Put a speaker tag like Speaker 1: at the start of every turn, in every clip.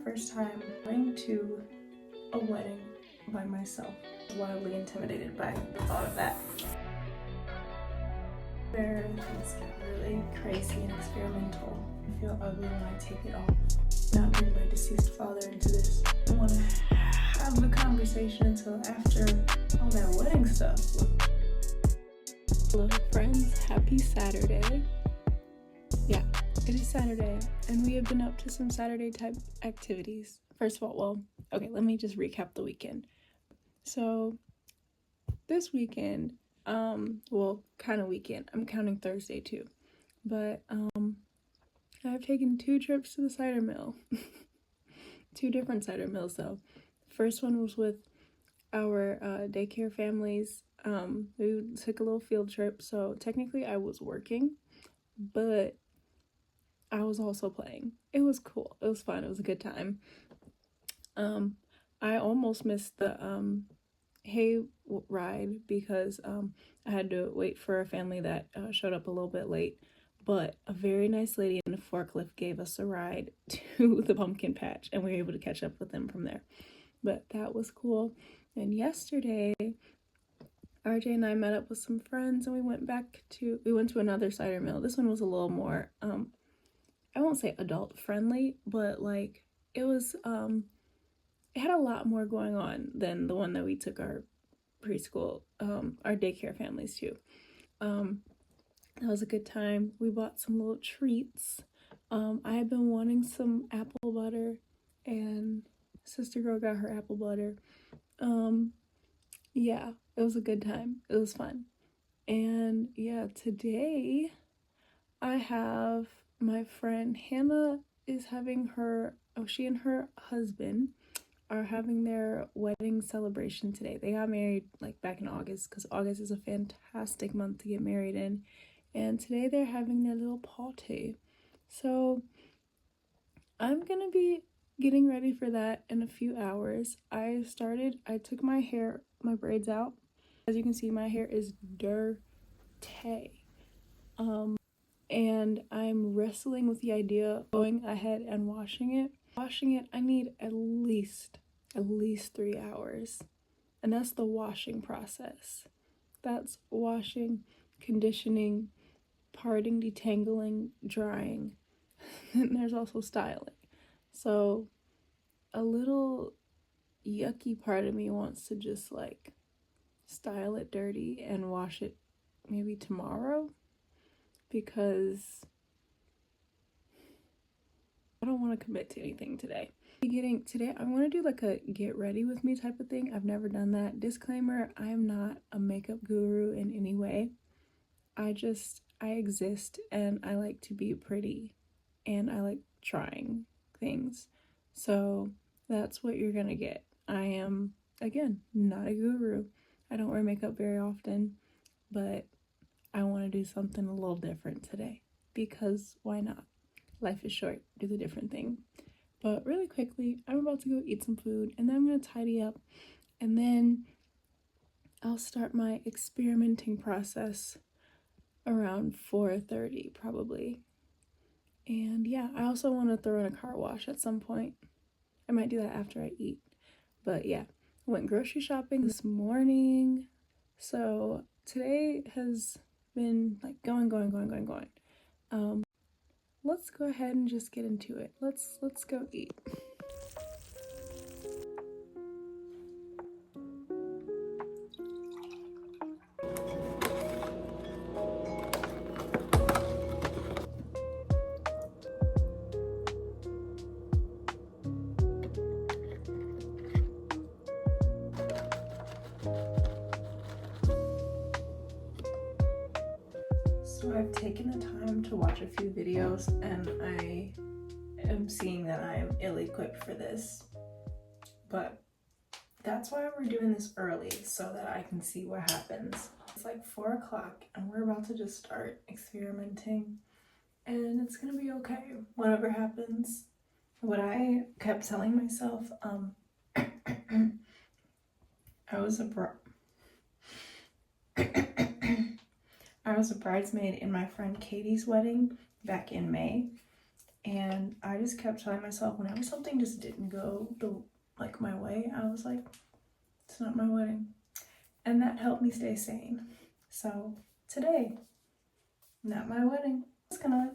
Speaker 1: first time going to a wedding by myself. I was wildly intimidated by the thought of that. Where things get really crazy and experimental. I feel ugly when I take it off. Not bring my deceased father into this. I don't want to have the conversation until after all that wedding stuff. Hello friends, happy Saturday. Yeah, it is Saturday and we have been up to some Saturday type activities. First of all, okay, let me just recap the weekend. So this weekend, kind of weekend, I'm counting Thursday too, but I've taken 2 trips to the cider mill. 2 different cider mills though. The first one was with our daycare families. We took a little field trip, so technically I was working, but I was also playing. It was cool. It was fun. It was a good time. I almost missed the hay ride because I had to wait for a family that showed up a little bit late, but a very nice lady in a forklift gave us a ride to the pumpkin patch and we were able to catch up with them from there. But that was cool. And yesterday RJ and I met up with some friends and we went to another cider mill. This one was a little more I won't say adult friendly, but like it was it had a lot more going on than the one that we took our preschool, our daycare families to. That was a good time. We bought some little treats. I had been wanting some apple butter and sister girl got her apple butter. Yeah, it was a good time. It was fun. And yeah, today I have my friend Hannah is having she and her husband are having their wedding celebration today. They got married like back in August because August is a fantastic month to get married in. And today they're having their little party. So I'm gonna be getting ready for that in a few hours. I took my braids out. As you can see, my hair is dirty. And I'm wrestling with the idea of going ahead and washing it. I need at least 3 hours. And that's the washing process. That's washing, conditioning, parting, detangling, drying. And there's also styling. So a little yucky part of me wants to just like style it dirty and wash it maybe tomorrow, because I don't want to commit to anything today. Today I'm going to do like a get ready with me type of thing. I've never done that. Disclaimer, I am not a makeup guru in any way. I exist and I like to be pretty and I like trying things. So that's what you're gonna get. I am, again, not a guru. I don't wear makeup very often, but I want to do something a little different today because why not? Life is short, do the different thing. But really quickly, I'm about to go eat some food and then I'm going to tidy up and then I'll start my experimenting process around 4:30 probably. And yeah, I also want to throw in a car wash at some point. I might do that after I eat. But yeah, I went grocery shopping this morning. So today has been like going. Let's go ahead and just get into it. Let's go eat. So I've taken the time to watch a few videos and I am seeing that I am ill-equipped for this. But that's why we're doing this early, so that I can see what happens. It's like 4 o'clock and we're about to just start experimenting and it's gonna be okay, whatever happens. What I kept telling myself, I was a bridesmaid in my friend Katie's wedding back in May, And I just kept telling myself whenever something just didn't go my way, I was like, it's not my wedding. And that helped me stay sane. So today, not my wedding. I'm just gonna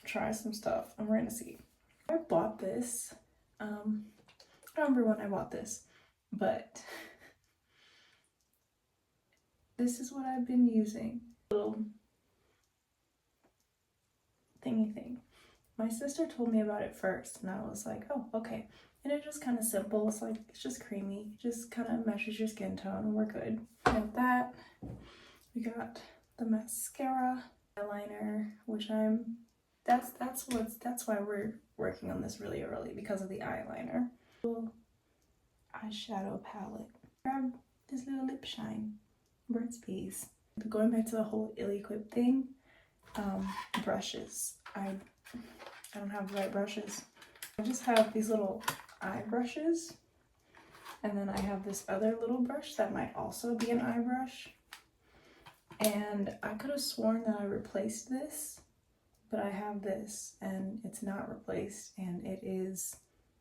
Speaker 1: try some stuff and we're gonna see. I bought this. I don't remember when I bought this, but this is what I've been using. Little thingy thing. My sister told me about it first and I was like, oh, okay. And it's just kind of simple. It's like, it's just creamy. It just kind of matches your skin tone and we're good. We got that. We got the mascara, eyeliner, which that's why we're working on this really early, because of the eyeliner. Little eyeshadow palette. Grab this little lip shine. Bird's Bees. Going back to the whole ill-equipped thing, brushes. I don't have the right brushes. I just have these little eye brushes, and then I have this other little brush that might also be an eye brush. And I could have sworn that I replaced this, but I have this and it's not replaced, and it is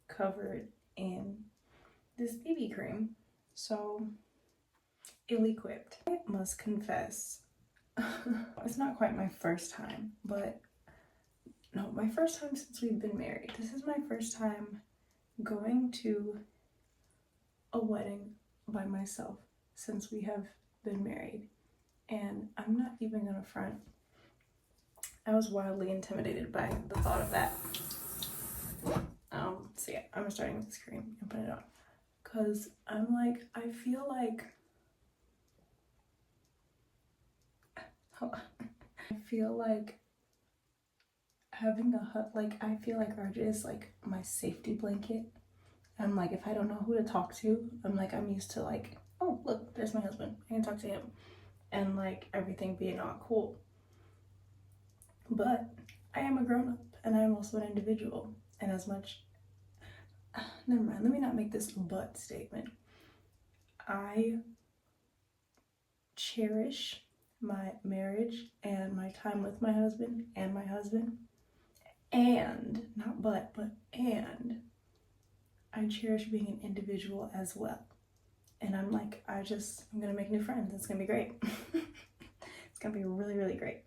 Speaker 1: covered in this BB cream. So ill-equipped. I must confess, it's not quite my first time, but no, my first time since we've been married. This is my first time going to a wedding by myself since we have been married. And I'm not even gonna front, I was wildly intimidated by the thought of that. So yeah, I'm starting with this cream and put it on. Cause I'm like, I feel like having a hut, like I feel like RJ is like my safety blanket. I'm like, if I don't know who to talk to, I'm like, I'm used to like, oh look, there's my husband, I can talk to him, and like everything being all cool. But I am a grown-up and I am also an individual, and as much, never mind, let me not make this a but statement. I cherish my marriage and my time with my husband, and not but and I cherish being an individual as well. And I'm like, I'm gonna make new friends. It's gonna be great. It's gonna be really, really great.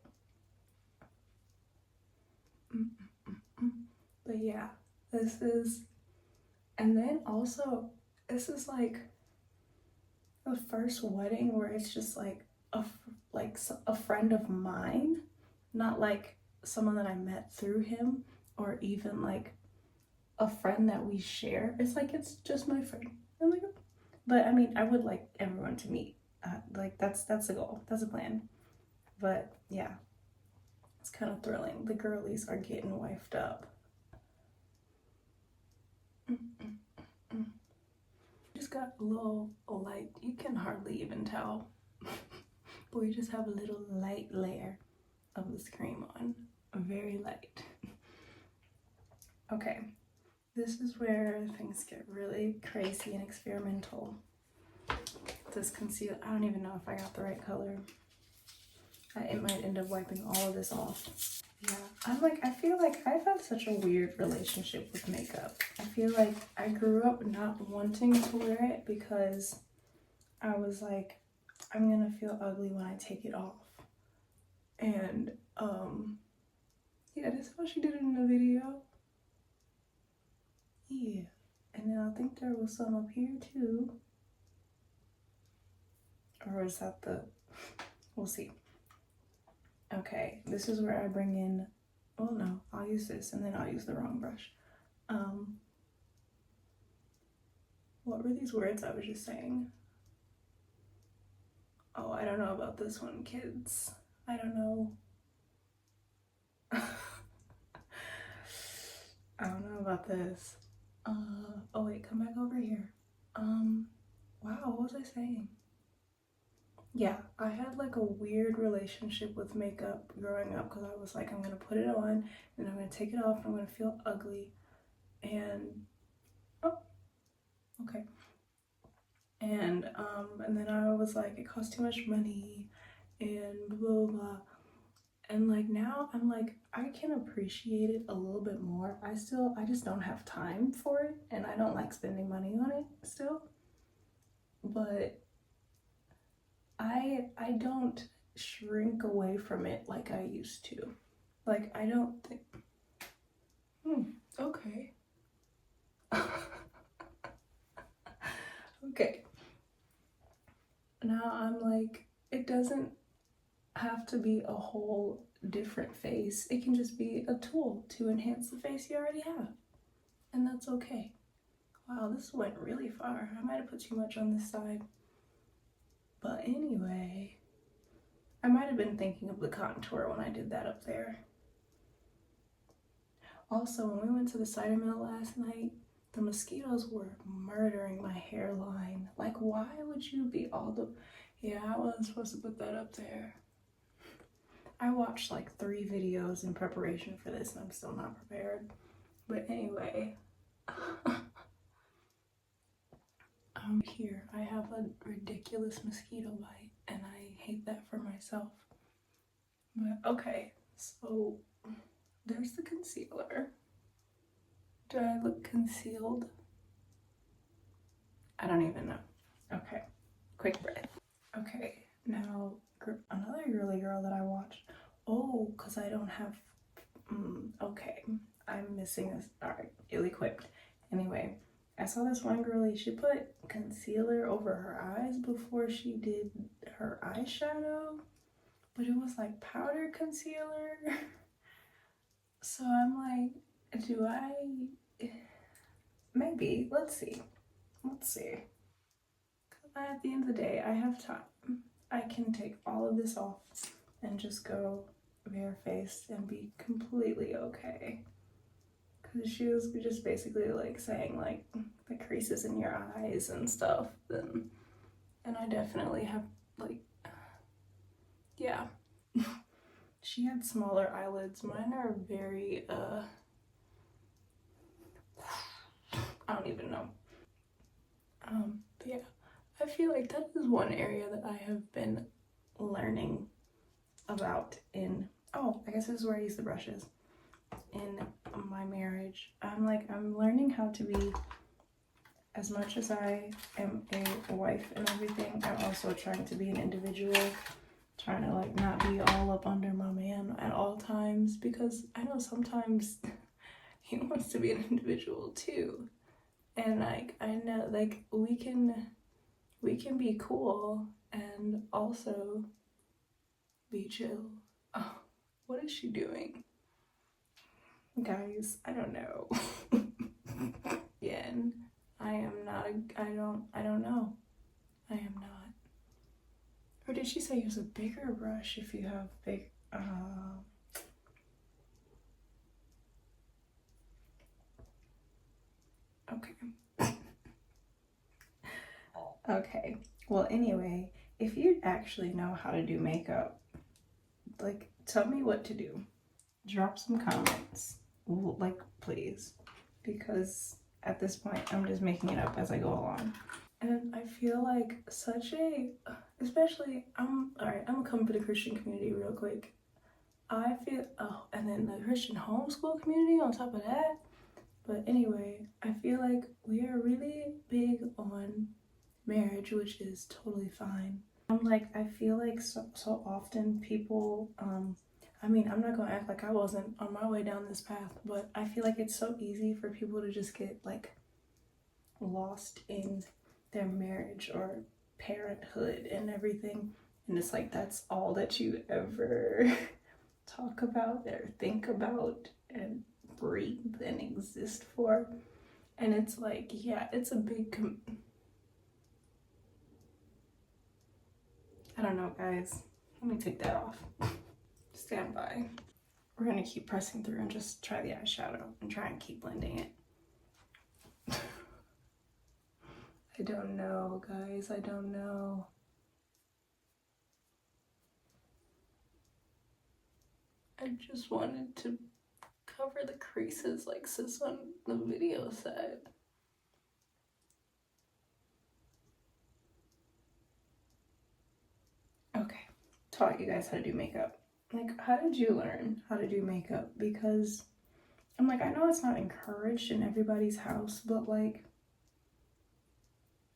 Speaker 1: But yeah, and then also, this is like the first wedding where it's just like a friend of mine, not like someone that I met through him, or even like a friend that we share. It's like, it's just my friend. I'm like, but I mean, I would like everyone to meet. Like that's the goal. That's the plan. But yeah, it's kind of thrilling. The girlies are getting wifed up. Just got a little light. You can hardly even tell, but we just have a little light layer of this cream on. Very light. Okay, this is where things get really crazy and experimental. This concealer, I don't even know if I got the right color. It might end up wiping all of this off. Yeah, I feel like I've had such a weird relationship with makeup. I feel like I grew up not wanting to wear it because I was like, I'm gonna feel ugly when I take it off. And yeah, that's how she did it in the video. Yeah, and then I think there was some up here too. Or is that we'll see. Okay, this is where I bring in, oh no, I'll use this and then I'll use the wrong brush. What were these words I was just saying? Oh, I don't know about this one, kids. I don't know. I don't know about this. Oh wait, come back over here. Wow, what was I saying? Yeah, I had like a weird relationship with makeup growing up because I was like, I'm gonna put it on and I'm gonna take it off and I'm gonna feel ugly. And oh, okay. And then I was like, it costs too much money and blah blah blah. And like now I'm like, I can appreciate it a little bit more. I just don't have time for it, and I don't like spending money on it still. But I don't shrink away from it like I used to. Like I don't think okay. Okay. Now I'm like, it doesn't have to be a whole different face. It can just be a tool to enhance the face you already have. And that's okay. Wow, this went really far. I might have put too much on this side. But anyway, I might have been thinking of the contour when I did that up there. Also, when we went to the cider mill last night, the mosquitoes were murdering my hairline. Like, why would you be all the... Yeah, I wasn't supposed to put that up there. I watched like 3 videos in preparation for this and I'm still not prepared. But anyway, here I have a ridiculous mosquito bite and I hate that for myself. But okay, so there's the concealer. Do I look concealed? I don't even know. Okay, quick breath. Okay, now another girly girl that I watched. Oh, because I don't have, okay, I'm missing this. All right, ill-equipped. Anyway, I saw this one girlie, she put concealer over her eyes before she did her eyeshadow, but it was like powder concealer. So I'm like, do I, maybe, let's see. At the end of the day, I have time. I can take all of this off and just go bare-faced and be completely okay. Because she was just basically like saying like the creases in your eyes and stuff. And I definitely have like, yeah. She had smaller eyelids. Mine are very, I don't even know. But yeah, I feel like that is one area that I have been learning about in, oh, I guess this is where I use the brushes, in my marriage. I'm learning how to be, as much as I am a wife and everything, I'm also trying to be an individual, trying to like not be all up under my man at all times, because I know sometimes he wants to be an individual too. And like, I know like we can be cool and also be chill. Oh, what is she doing? Guys, I don't know. Again, I am not I don't know. I am not. Or did she say use a bigger brush if you have big, okay. Okay, well anyway, if you actually know how to do makeup, like tell me what to do. Drop some comments, like please, because at this point I'm just making it up as I go along. And I feel like such a, especially, alright, I'm gonna come for the Christian community real quick. I feel, oh, and then the Christian homeschool community on top of that. But anyway, I feel like we are really big on marriage, which is totally fine. I feel like so often people, I mean, I'm not gonna act like I wasn't on my way down this path, but I feel like it's so easy for people to just get like lost in their marriage or parenthood and everything. And it's like, that's all that you ever talk about or think about and breathe and exist for. And it's like, yeah, it's a big I don't know, guys. Let me take that off. Stand by. We're gonna keep pressing through and just try the eyeshadow and try and keep blending it. I don't know, guys. I don't know. I just wanted to cover the creases like sis on the video said. Okay, taught you guys how to do makeup. Like, how did you learn how to do makeup? Because I'm like, I know it's not encouraged in everybody's house, but like,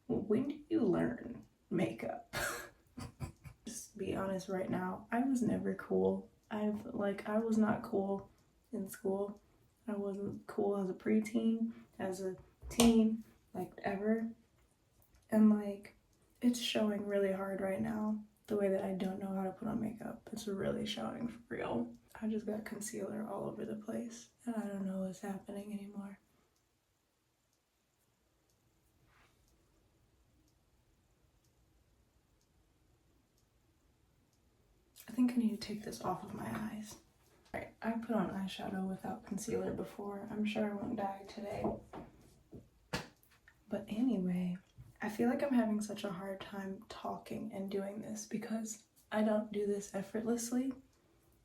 Speaker 1: when did you learn makeup? Just be honest right now, I was never cool. I was not cool in school. I wasn't cool as a preteen, as a teen, like ever. And like, it's showing really hard right now, the way that I don't know how to put on makeup. It's really showing for real. I just got concealer all over the place and I don't know what's happening anymore. I think I need to take this off of my eyes. Alright, I put on eyeshadow without concealer before. I'm sure I won't die today. But anyway, I feel like I'm having such a hard time talking and doing this because I don't do this effortlessly.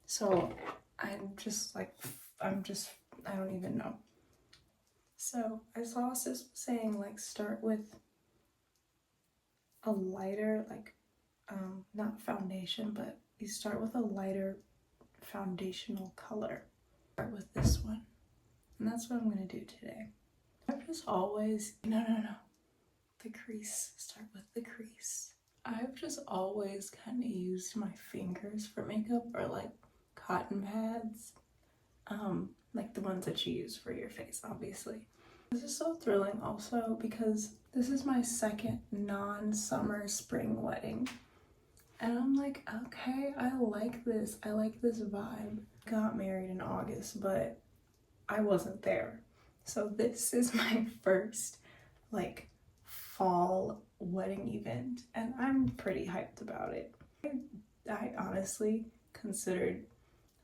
Speaker 1: So I'm just like, I don't even know. So I saw sis saying like start with a lighter, like not foundation, but you start with a lighter foundational color. Start with this one. And that's what I'm gonna do today. I've just always, no. The crease, start with the crease. I've just always kind of used my fingers for makeup, or like cotton pads. Like the ones that you use for your face, obviously. This is so thrilling also because this is my second non-summer spring wedding. And I'm like, okay, I like this. I like this vibe. Got married in August, but I wasn't there. So this is my first like fall wedding event and I'm pretty hyped about it. I honestly considered,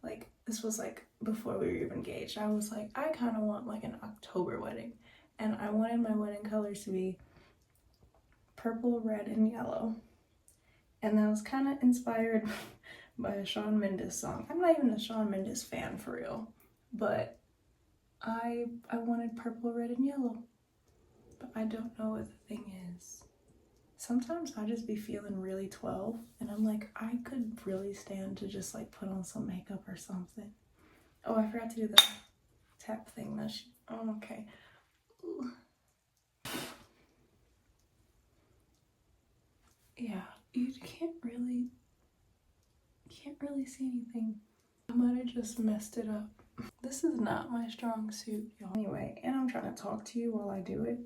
Speaker 1: like, this was like before we were even engaged, I was like, I kind of want like an October wedding, and I wanted my wedding colors to be purple, red, and yellow. And that was kind of inspired by a Shawn Mendes song. I'm not even a Shawn Mendes fan for real, but I wanted purple, red, and yellow. But I don't know what the thing is. Sometimes I just be feeling really 12 and I'm like, I could really stand to just like put on some makeup or something. Oh, I forgot to do the tap thing. Oh, okay. Ooh. Yeah, you can't really see anything. I might have just messed it up. This is not my strong suit, y'all. Anyway, and I'm trying to talk to you while I do it.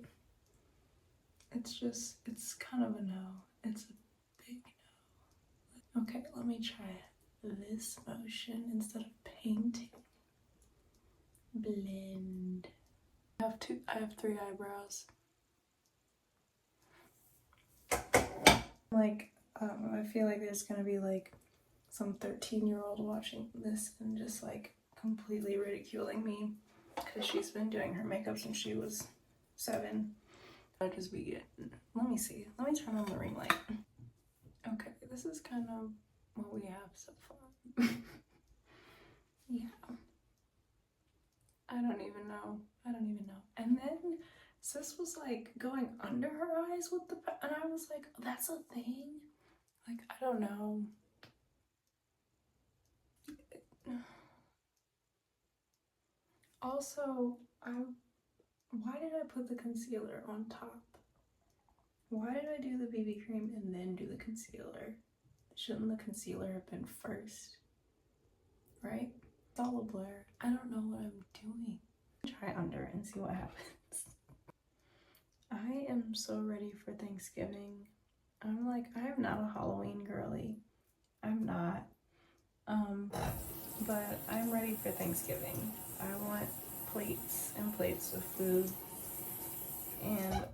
Speaker 1: It's kind of a no. It's a big no. Okay, let me try this motion instead of painting. Blend. I have 3 eyebrows. Like, I feel like there's gonna be like some 13-year-old watching this and just like completely ridiculing me because she's been doing her makeup since she was 7. I'll just be getting, let me see. Let me turn on the ring light. Okay, this is kind of what we have so far. Yeah. I don't even know. And then sis was like going under her eyes with the, and I was like, that's a thing? Like, I don't know. Also, why did I put the concealer on top? Why did I do the BB cream and then do the concealer? Shouldn't the concealer have been first? Right? It's all a blur. I don't know what I'm doing. Try under and see what happens. I am so ready for Thanksgiving. I'm like, I am not a Halloween girly. I'm not. But I'm ready for Thanksgiving. I want plates and plates of food. And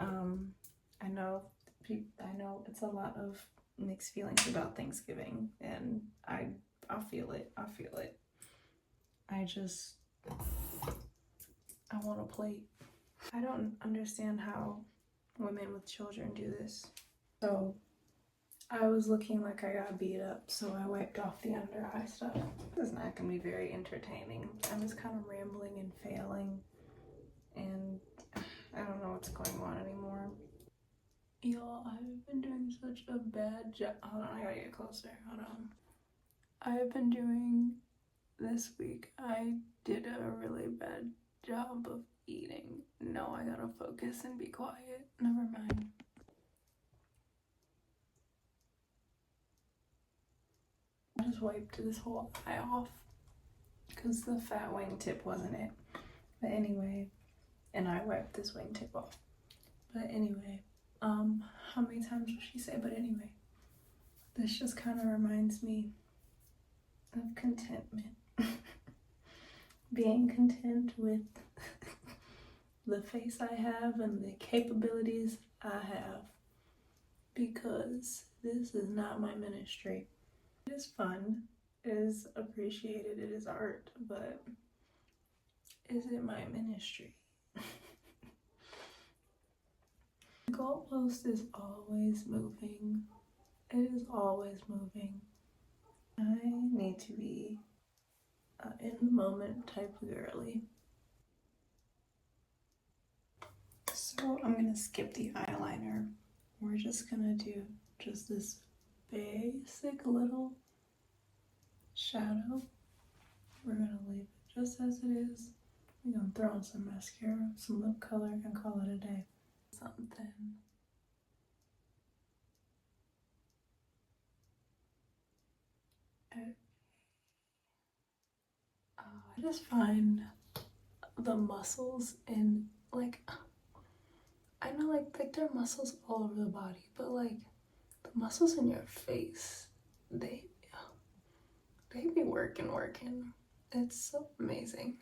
Speaker 1: I know it's a lot of mixed feelings about Thanksgiving, and I feel it. I want a plate. I don't understand how women with children do this. So I was looking like I got beat up, so I wiped off the under eye stuff. This is not gonna be very entertaining. I'm just kind of rambling and failing, and I don't know what's going on anymore. Y'all, I've been doing such a bad job. Hold on, I gotta get closer. Hold on. I've been doing this week, I did a really bad job of eating. No, I gotta focus and be quiet. Never mind. I just wiped this whole eye off because the fat wingtip wasn't it. But anyway, and I wiped this wingtip off. But anyway, how many times will she say, but anyway? This just kind of reminds me of contentment. Being content with the face I have and the capabilities I have. Because this is not my ministry. It is fun, it is appreciated, it is art, but is it my ministry? The goalpost is always moving. It is always moving. I need to be in the moment type of girly. So I'm gonna skip the eyeliner. We're just gonna do just this basic little shadow. We're gonna leave it just as it is. We're gonna throw on some mascara, some lip color, and call it a day. Something. I just find the muscles in, like, I know like there are muscles all over the body, but like the muscles in your face, they be working. It's so amazing.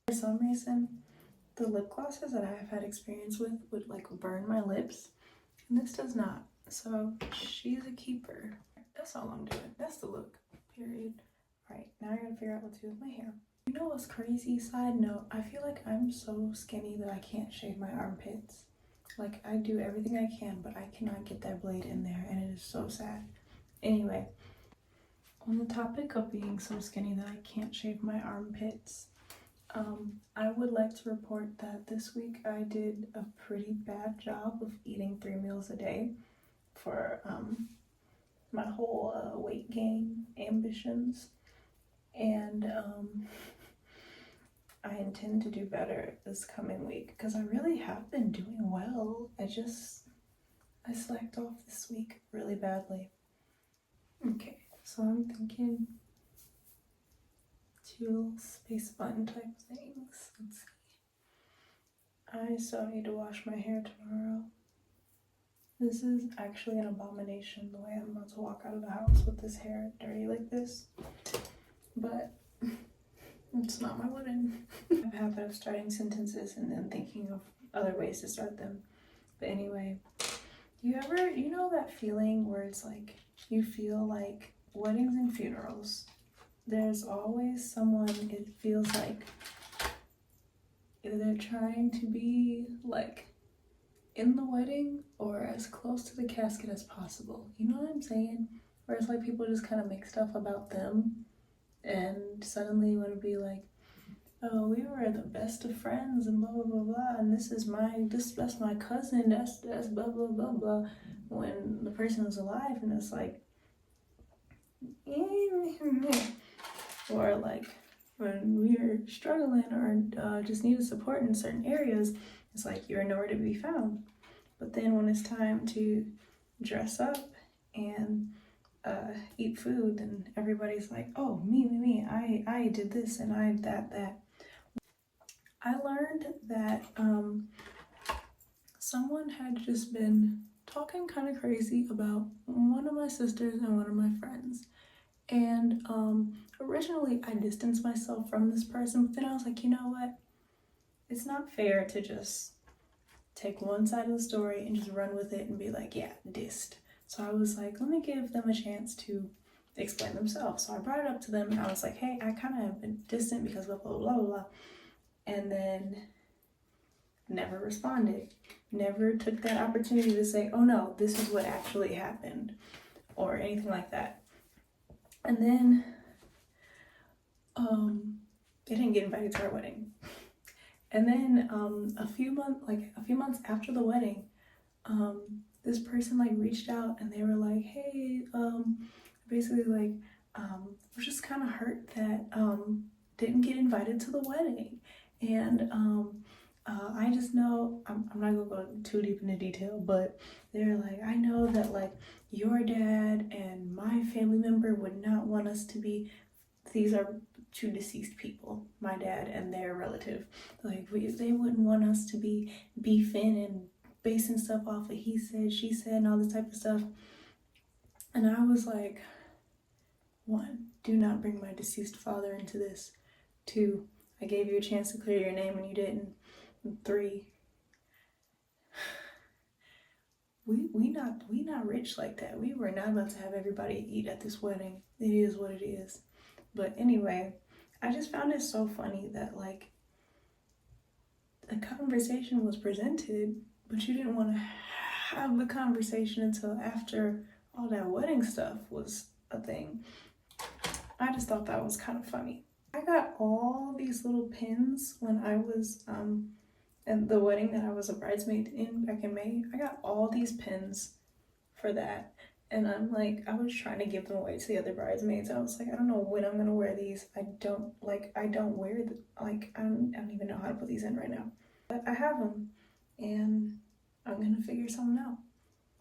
Speaker 1: For some reason, the lip glosses that I've had experience with would like burn my lips, and this does not. So she's a keeper. That's all I'm doing. That's the look, period. All right, now I gotta figure out what to do with my hair. You know what's crazy? Side note, I feel like I'm so skinny that I can't shave my armpits. Like, I do everything I can, but I cannot get that blade in there, and it is so sad. Anyway, on the topic of being so skinny that I can't shave my armpits, I would like to report that this week I did a pretty bad job of eating 3 meals a day for my whole weight gain ambitions, and I intend to do better this coming week because I really have been doing well. I slacked off this week really badly. Okay, so I'm thinking 2 little space bun type things. Let's see. I still need to wash my hair tomorrow. This is actually an abomination the way I'm about to walk out of the house with this hair dirty like this, but it's not my wedding. I have a habit of starting sentences and then thinking of other ways to start them. But anyway, you know that feeling where it's like, you feel like weddings and funerals, there's always someone, it feels like either they're trying to be like in the wedding or as close to the casket as possible. You know what I'm saying? Where it's like people just kind of make stuff about them, and suddenly you want to be like, oh, we were the best of friends and blah blah blah blah, and that's my cousin, that's blah blah blah blah, when the person was alive, and it's like or like when we're struggling or just needed support in certain areas, it's like you're nowhere to be found. But then when it's time to dress up and eat food, then everybody's like, oh, me, I did this and I that. I learned that someone had just been talking kind of crazy about one of my sisters and one of my friends. And originally I distanced myself from this person, but then I was like, you know what? It's not fair to just take one side of the story and just run with it and be like, yeah, dissed. So I was like, let me give them a chance to explain themselves. So I brought it up to them and I was like, hey, I kind of have been distant because blah, blah, blah, blah. And then never responded. Never took that opportunity to say, oh no, this is what actually happened or anything like that. And then they didn't get invited to our wedding. And then a few months after the wedding, this person like reached out and they were like, hey, basically like, we're just kind of hurt that didn't get invited to the wedding. And I just know, I'm not gonna go too deep into detail, but they're like, I know that like your dad and my family member would not want us to be, these are two deceased people, my dad and their relative. Like they wouldn't want us to be beefing and basing stuff off of he said, she said, and all this type of stuff. And I was like, 1, do not bring my deceased father into this. 2, I gave you a chance to clear your name and you didn't. And 3, we not rich like that. We were not about to have everybody eat at this wedding. It is what it is. But anyway, I just found it so funny that like a conversation was presented, but you didn't want to have the conversation until after all that wedding stuff was a thing. I just thought that was kind of funny. I got all these little pins when I was at the wedding that I was a bridesmaid in back in May. I got all these pins for that. And I'm like, I was trying to give them away to the other bridesmaids. I was like, I don't know when I'm gonna wear these. I don't wear I don't even know how to put these in right now. But I have them and I'm gonna figure something out.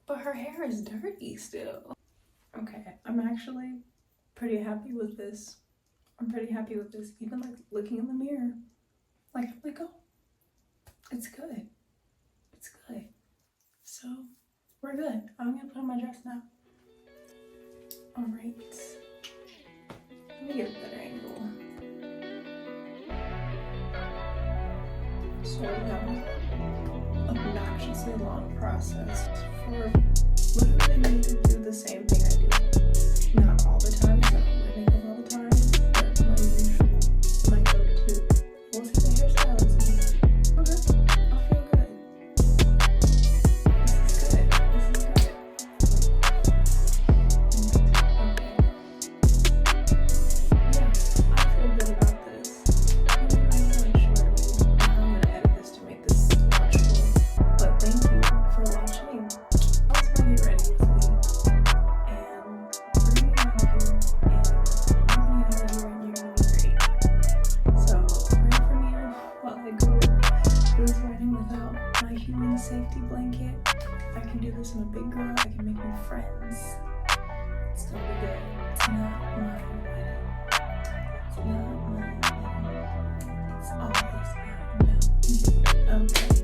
Speaker 1: But her hair is dirty still. Okay, I'm actually pretty happy with this. Even like looking in the mirror. Like, I'm like, oh, it's good. It's good. So we're good. I'm gonna put on my dress now. All right. Let me get a better angle. So that was obnoxiously long process for literally me to do the same thing I do. Not all the time, I don't wear makeup all the time, but my usual, my go-to. We'll see the hairstyles. Okay, I'll feel good. This is good. Okay. Yeah, I feel good about this. I'm really sure I'm gonna edit this to make this watchable. But thank you for watching. Let's go get ready with me. And we're gonna get out of here. And I'm gonna get out of here and you're gonna be great. So pray for me while I go to this wedding without my human safety blanket. I can do this. I'm a big girl. I can make new friends. It's gonna be good. It's not my wedding. It's not my wedding. It's always about me. Okay.